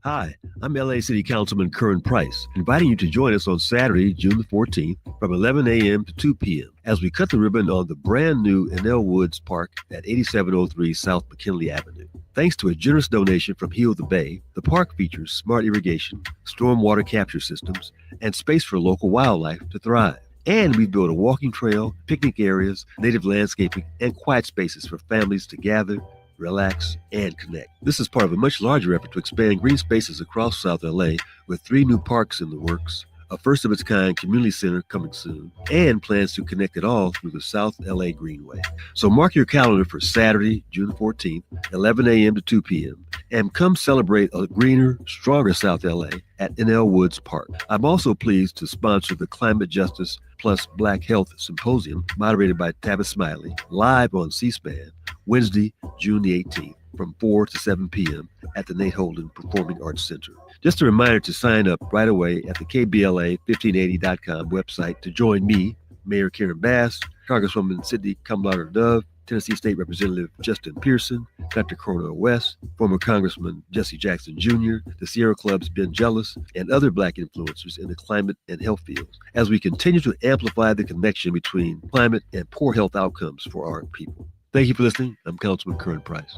[SPEAKER 1] Hi, I'm LA City Councilman Curran Price, inviting you to join us on Saturday, June the 14th from 11 a.m. to 2 p.m. as we cut the ribbon on the brand new Enel Woods Park at 8703 South McKinley Avenue. Thanks to a generous donation from Heal the Bay, the park features smart irrigation, stormwater capture systems, and space for local wildlife to thrive. And we've built a walking trail, picnic areas, native landscaping, and quiet spaces for families to gather, relax, and connect. This is part of a much larger effort to expand green spaces across South LA with 3 new parks in the works, a first-of-its-kind community center coming soon, and plans to connect it all through the South LA Greenway. So mark your calendar for Saturday, June 14th, 11 a.m. to 2 p.m., and come celebrate a greener, stronger South LA at Enel Woods Park. I'm also pleased to sponsor the Climate Justice Plus Black Health Symposium, moderated by Tavis Smiley, live on C-SPAN, Wednesday, June the 18th, from 4 to 7 p.m. at the Nate Holden Performing Arts Center. Just a reminder to sign up right away at the KBLA1580.com website to join me, Mayor Karen Bass, Congresswoman Sidney Kamlader Dove, Tennessee State Representative Justin Pearson, Dr. Cornel West, former Congressman Jesse Jackson Jr., the Sierra Club's Ben Jealous, and other Black influencers in the climate and health fields, as we continue to amplify the connection between climate and poor health outcomes for our people. Thank you for listening. I'm Councilman Curran Price.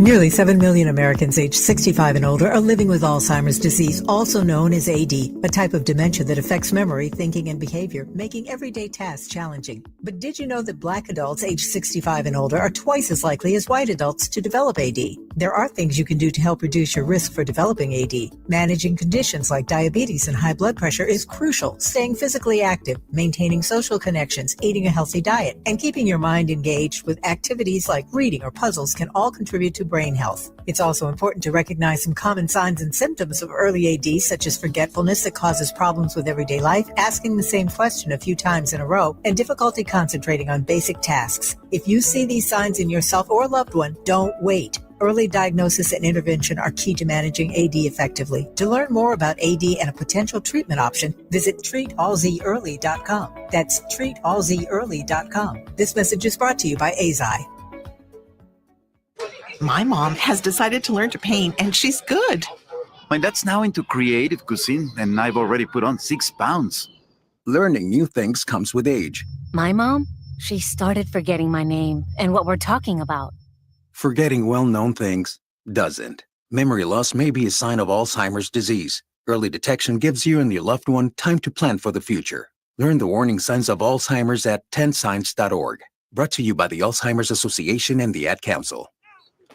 [SPEAKER 16] Nearly 7 million Americans aged 65 and older are living with Alzheimer's disease, also known as AD, a type of dementia that affects memory, thinking, and behavior, making everyday tasks challenging. But did you know that Black adults aged 65 and older are twice as likely as white adults to develop AD? There are things you can do to help reduce your risk for developing AD. Managing conditions like diabetes and high blood pressure is crucial. Staying physically active, maintaining social connections, eating a healthy diet, and keeping your mind engaged with activities like reading or puzzles can all contribute to brain health. It's also important to recognize some common signs and symptoms of early AD, such as forgetfulness that causes problems with everyday life, asking the same question a few times in a row, and difficulty concentrating on basic tasks. If you see these signs in yourself or a loved one, don't wait. Early diagnosis and intervention are key to managing AD effectively. To learn more about AD and a potential treatment option, visit treatalzearly.com. That's treatalzearly.com. This message is brought to you by AZI.
[SPEAKER 22] My mom has decided to learn to paint, and she's good.
[SPEAKER 23] My dad's now into creative cuisine, and I've already put on 6 pounds.
[SPEAKER 24] Learning new things comes with age.
[SPEAKER 25] My mom, she started forgetting my name and what we're talking about.
[SPEAKER 24] Forgetting well-known things doesn't. Memory loss may be a sign of Alzheimer's disease. Early detection gives you and your loved one time to plan for the future. Learn the warning signs of Alzheimer's at 10signs.org. Brought to you by the Alzheimer's Association and the Ad Council.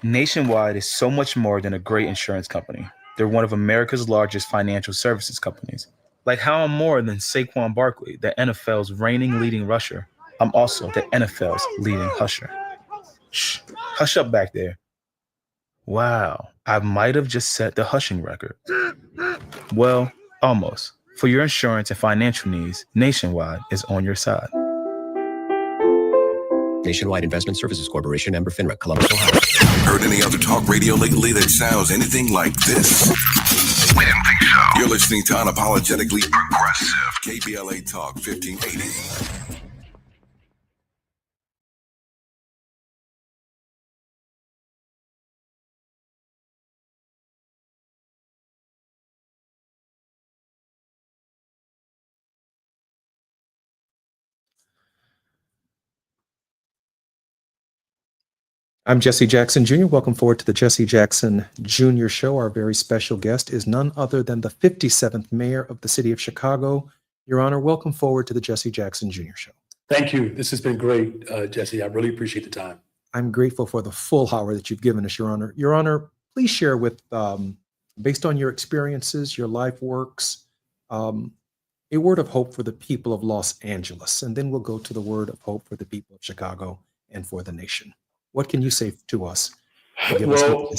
[SPEAKER 26] Nationwide is so much more than a great insurance company.
[SPEAKER 5] They're one of America's largest financial services companies. Like how I'm more than Saquon Barkley, the NFL's reigning leading rusher, I'm also the NFL's leading husher. Shh, hush up back there. Wow, I might have just set the hushing record. Well, almost. For your insurance and financial needs, Nationwide is on your side.
[SPEAKER 7] Nationwide Investment Services Corporation, member FINRA, Columbus, Ohio.
[SPEAKER 3] Heard any other talk radio lately that sounds anything like this? We didn't think so. You're listening to Unapologetically Progressive, KBLA Talk 1580.
[SPEAKER 8] I'm Jesse Jackson Jr. Welcome forward to the Jesse Jackson Jr. Show. Our very special guest is none other than the 57th mayor of the city of Chicago. Your Honor, welcome forward to the Jesse Jackson Jr. Show.
[SPEAKER 21] Thank you. This has been great, Jesse. I really appreciate the time.
[SPEAKER 8] I'm grateful for the full hour that you've given us, Your Honor. Your Honor, please share with, based on your experiences, your life works, a word of hope for the people of Los Angeles, and then we'll go to the word of hope for the people of Chicago and for the nation. What can you say to us?
[SPEAKER 21] Well,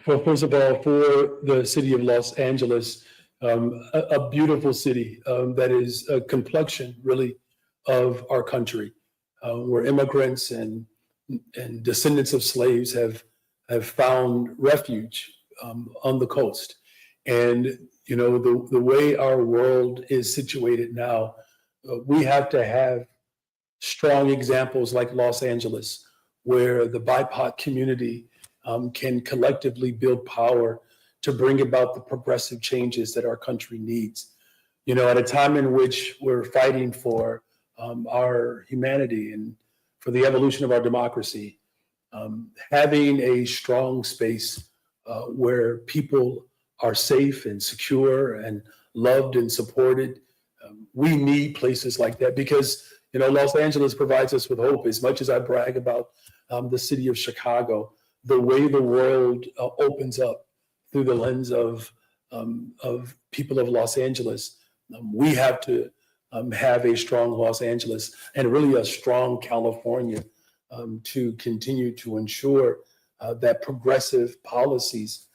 [SPEAKER 21] first of all, for the city of Los Angeles, a beautiful city that is a complexion, really, of our country, where immigrants and descendants of slaves have found refuge on the coast. And, the way our world is situated now, we have to have strong examples like Los Angeles, where the BIPOC community can collectively build power to bring about the progressive changes that our country needs. At a time in which we're fighting for our humanity and for the evolution of our democracy, having a strong space where people are safe and secure and loved and supported, we need places like that because, Los Angeles provides us with hope. As much as I brag about the city of Chicago, the way the world opens up through the lens of people of Los Angeles, we have to have a strong Los Angeles and really a strong California to continue to ensure that progressive policies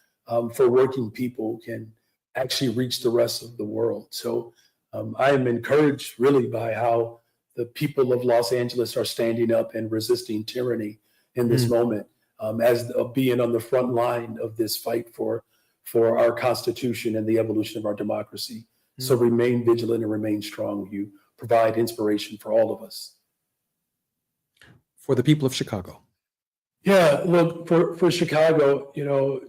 [SPEAKER 21] for working people can actually reach the rest of the world. So I am encouraged really by how the people of Los Angeles are standing up and resisting tyranny in this moment, as being on the front line of this fight for our Constitution and the evolution of our democracy. So remain vigilant and remain strong. You provide inspiration for all of us.
[SPEAKER 8] For the people of Chicago.
[SPEAKER 21] Yeah, look, for Chicago,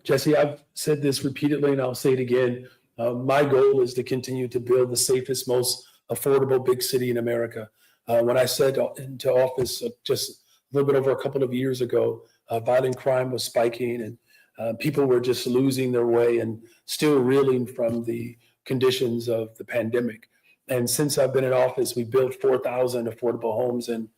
[SPEAKER 21] Jesse, I've said this repeatedly and I'll say it again. My goal is to continue to build the safest, most affordable big city in America. When I said into office just a little bit over a couple of years ago, violent crime was spiking and people were just losing their way and still reeling from the conditions of the pandemic. And since I've been in office, we built 4,000 affordable homes and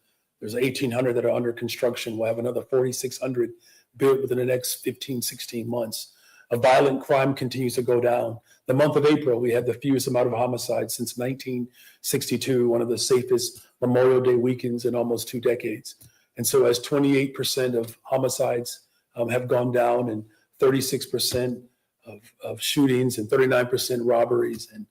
[SPEAKER 21] there's 1,800 that are under construction. We'll have another 4,600 built within the next 15, 16 months. Violent crime continues to go down. The month of April, we had the fewest amount of homicides since 1962, one of the safest Memorial Day weekends in almost 2 decades. And so as 28% of homicides have gone down and 36% of shootings and 39% robberies. And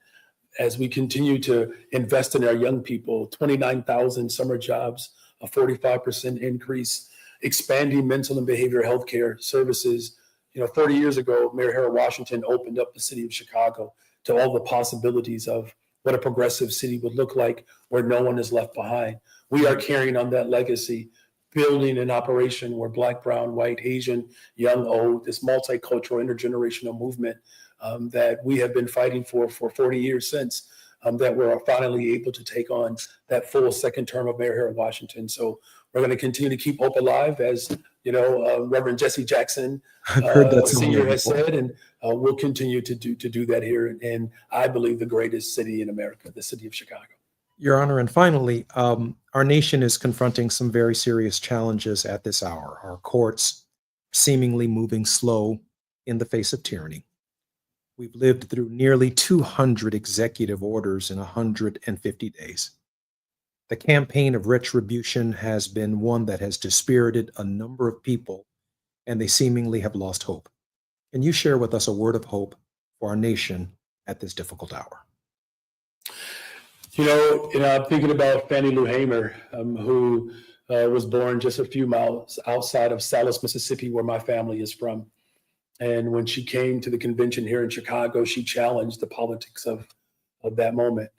[SPEAKER 21] as we continue to invest in our young people, 29,000 summer jobs, a 45% increase, expanding mental and behavioral health care services. 30 years ago, Mayor Harold Washington opened up the city of Chicago to all the possibilities of what a progressive city would look like where no one is left behind. We are carrying on that legacy, building an operation where Black, Brown, White, Asian, young, old, this multicultural, intergenerational movement that we have been fighting for 40 years since, that we're finally able to take on that full second term of Mayor Harold Washington. So we're going to continue to keep hope alive, as Reverend Jesse Jackson Sr. has said, and we'll continue to do that here in, I believe, the greatest city in America, the city of Chicago.
[SPEAKER 8] Your Honor, and finally, our nation is confronting some very serious challenges at this hour. Our courts seemingly moving slow in the face of tyranny. We've lived through nearly 200 executive orders in 150 days. The campaign of retribution has been one that has dispirited a number of people, and they seemingly have lost hope. Can you share with us a word of hope for our nation at this difficult hour?
[SPEAKER 21] I'm thinking about Fannie Lou Hamer, who was born just a few miles outside of Salis, Mississippi, where my family is from. And when she came to the convention here in Chicago, she challenged the politics of that moment.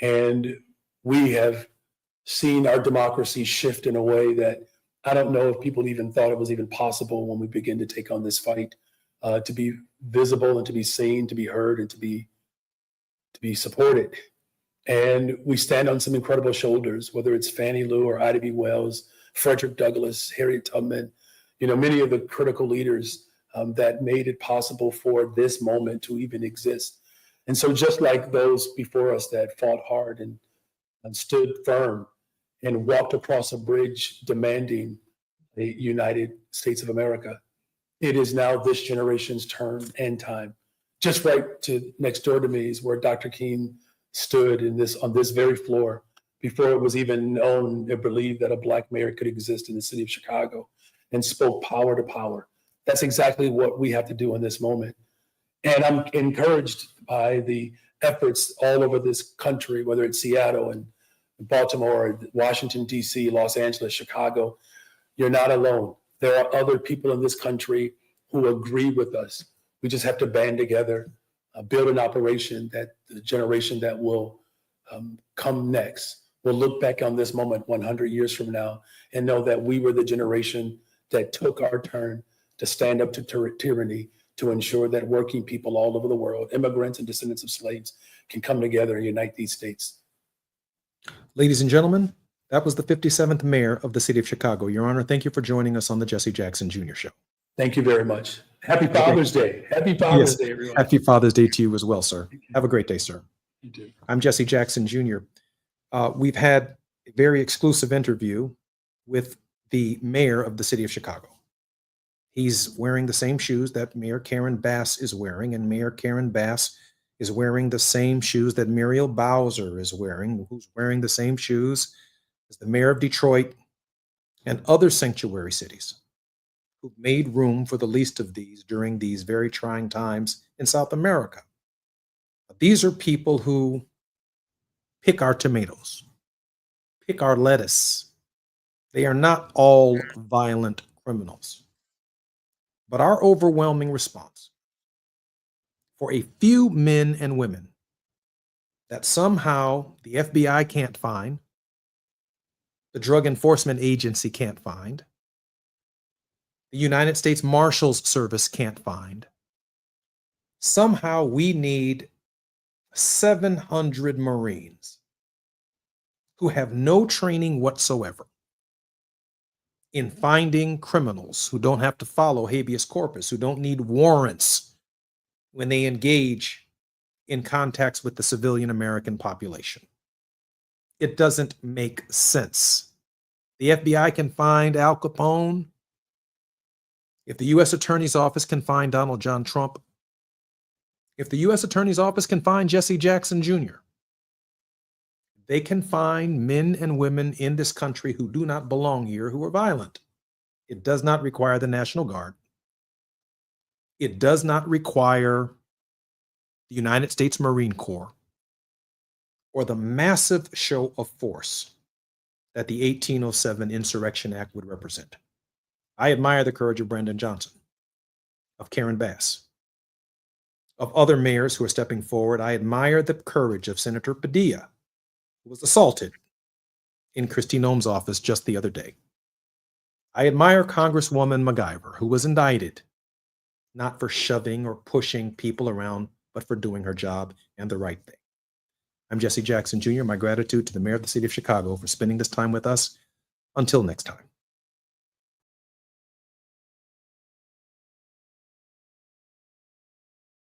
[SPEAKER 21] And we have seen our democracy shift in a way that I don't know if people even thought it was even possible when we begin to take on this fight, to be visible and to be seen, to be heard, and to be supported. And we stand on some incredible shoulders, whether it's Fannie Lou or Ida B. Wells, Frederick Douglass, Harriet Tubman, many of the critical leaders that made it possible for this moment to even exist. And so just like those before us that fought hard and stood firm and walked across a bridge demanding a United States of America, it is now this generation's turn and time. Just right to next door to me is where Dr. King stood on this very floor before it was even known or believed that a Black mayor could exist in the city of Chicago, and spoke power to power. That's exactly what we have to do in this moment. And I'm encouraged by the efforts all over this country, whether it's Seattle and Baltimore, Washington, D.C., Los Angeles, Chicago. You're not alone. There are other people in this country who agree with us. We just have to band together, build an operation that the generation that will come next will look back on this moment 100 years from now and know that we were the generation that took our turn to stand up to tyranny, to ensure that working people all over the world, immigrants and descendants of slaves, can come together and unite these states.
[SPEAKER 8] Ladies and gentlemen, that was the 57th mayor of the city of Chicago. Your Honor, thank you for joining us on the Jesse Jackson Jr. Show.
[SPEAKER 21] Thank you very much. Happy Father's Day. Happy Father's Day, everyone.
[SPEAKER 8] Happy Father's Day to you as well, sir. Have a great day, sir.
[SPEAKER 21] You too.
[SPEAKER 8] I'm Jesse Jackson Jr. We've had a very exclusive interview with the mayor of the city of Chicago. He's wearing the same shoes that Mayor Karen Bass is wearing, and Mayor Karen Bass is wearing the same shoes that Muriel Bowser is wearing, who's wearing the same shoes as the mayor of Detroit and other sanctuary cities who've made room for the least of these during these very trying times in South America. These are people who pick our tomatoes, pick our lettuce. They are not all violent criminals. But our overwhelming response for a few men and women that somehow the FBI can't find, the Drug Enforcement Agency can't find, the United States Marshals Service can't find, somehow we need 700 Marines who have no training whatsoever in finding criminals, who don't have to follow habeas corpus, who don't need warrants when they engage in contacts with the civilian American population. It doesn't make sense. The FBI can find Al Capone. If the U.S. Attorney's Office can find Donald John Trump, if the U.S. Attorney's Office can find Jesse Jackson Jr., they can find men and women in this country who do not belong here, who are violent. It does not require the National Guard. It does not require the United States Marine Corps or the massive show of force that the 1807 Insurrection Act would represent. I admire the courage of Brandon Johnson, of Karen Bass, of other mayors who are stepping forward. I admire the courage of Senator Padilla, who was assaulted in Kristi Noem's office just the other day. I admire Congresswoman MacGyver, who was indicted, not for shoving or pushing people around, but for doing her job and the right thing. I'm Jesse Jackson Jr. My gratitude to the mayor of the city of Chicago for spending this time with us. Until next time.